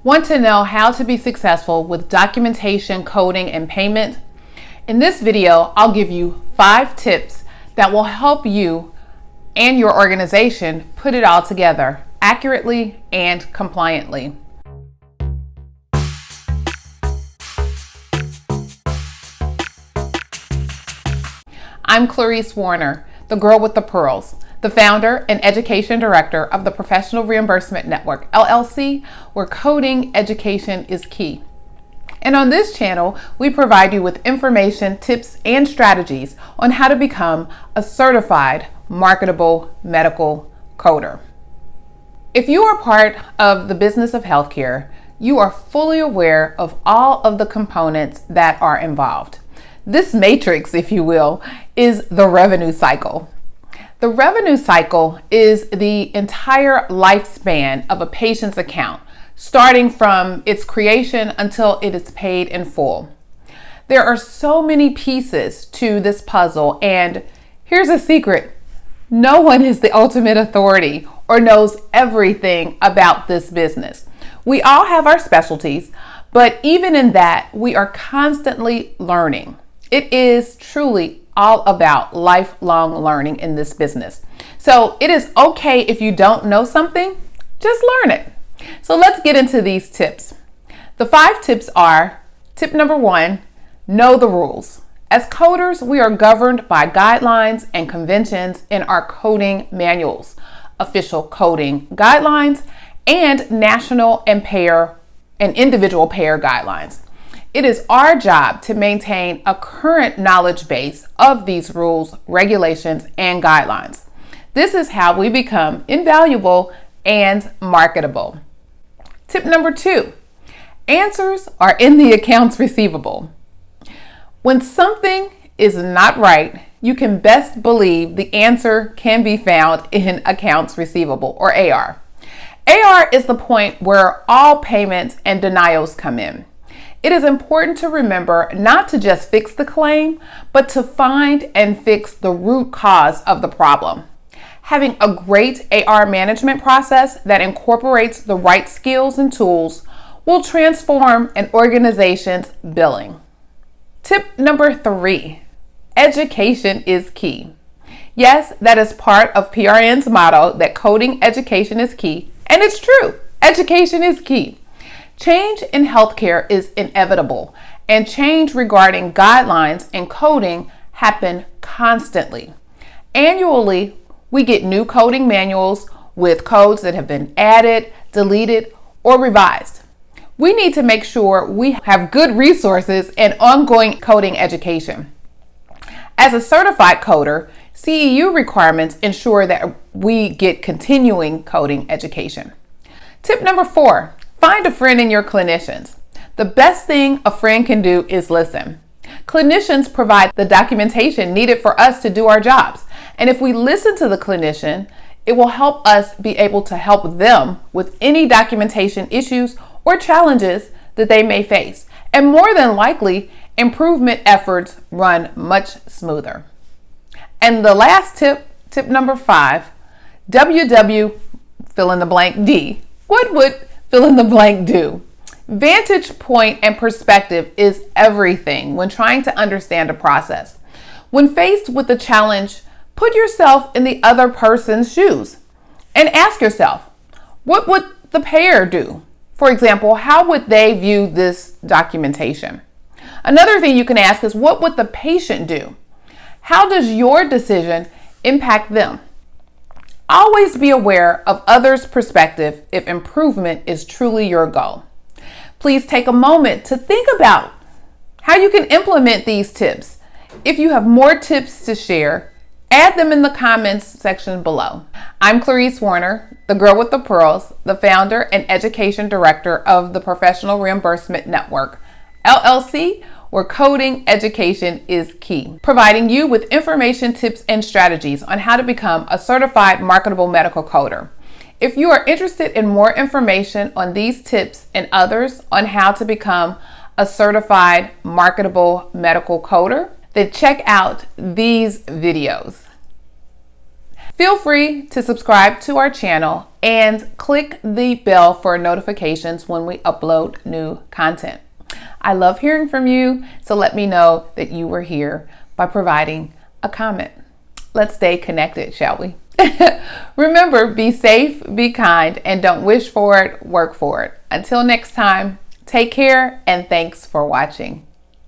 Want to know how to be successful with documentation, coding, and payment? In this video, I'll give you 5 tips that will help you and your organization put it all together accurately and compliantly. I'm Clarice Warner, the girl with the pearls, the founder and education director of the Professional Reimbursement Network, LLC, where coding education is key. And on this channel, we provide you with information, tips, and strategies on how to become a certified marketable medical coder. If you are part of the business of healthcare, you are fully aware of all of the components that are involved. This matrix, if you will, is the revenue cycle. The revenue cycle is the entire lifespan of a patient's account, starting from its creation until it is paid in full. There are so many pieces to this puzzle, and here's a secret. No one is the ultimate authority or knows everything about this business. We all have our specialties, but even in that, we are constantly learning. It is truly all about lifelong learning in this business. So it is okay if you don't know something, just learn it. So let's get into these tips. The 5 tips are: tip number 1, know the rules. As coders, we are governed by guidelines and conventions in our coding manuals, official coding guidelines, and national and individual payer guidelines. It is our job to maintain a current knowledge base of these rules, regulations, and guidelines. This is how we become invaluable and marketable. Tip number 2, answers are in the accounts receivable. When something is not right, you can best believe the answer can be found in accounts receivable, or AR. AR is the point where all payments and denials come in. It is important to remember not to just fix the claim, but to find and fix the root cause of the problem. Having a great AR management process that incorporates the right skills and tools will transform an organization's billing. Tip number 3, education is key. Yes, that is part of PRN's motto that coding education is key, and it's true. Education is key. Change in healthcare is inevitable, and change regarding guidelines and coding happen constantly. Annually, we get new coding manuals with codes that have been added, deleted, or revised. We need to make sure we have good resources and ongoing coding education. As a certified coder, CEU requirements ensure that we get continuing coding education. Tip number 4, find a friend in your clinicians. The best thing a friend can do is listen. Clinicians provide the documentation needed for us to do our jobs. And if we listen to the clinician, it will help us be able to help them with any documentation issues or challenges that they may face. And more than likely, improvement efforts run much smoother. And the last tip, tip number 5, WW fill in the blank D. What would fill in the blank do? Vantage point and perspective is everything when trying to understand a process. When faced with a challenge, put yourself in the other person's shoes and ask yourself, what would the payer do? For example, how would they view this documentation? Another thing you can ask is, what would the patient do? How does your decision impact them? Always be aware of others' perspective if improvement is truly your goal. Please take a moment to think about how you can implement these tips. If you have more tips to share, add them in the comments section below. I'm Clarice Warner, the girl with the pearls, the founder and education director of the Professional Reimbursement Network, LLC, where coding education is key, providing you with information, tips, and strategies on how to become a certified marketable medical coder. If you are interested in more information on these tips and others on how to become a certified marketable medical coder, then check out these videos. Feel free to subscribe to our channel and click the bell for notifications when we upload new content. I love hearing from you, so let me know that you were here by providing a comment. Let's stay connected, shall we? Remember, be safe, be kind, and don't wish for it, work for it. Until next time, take care and thanks for watching.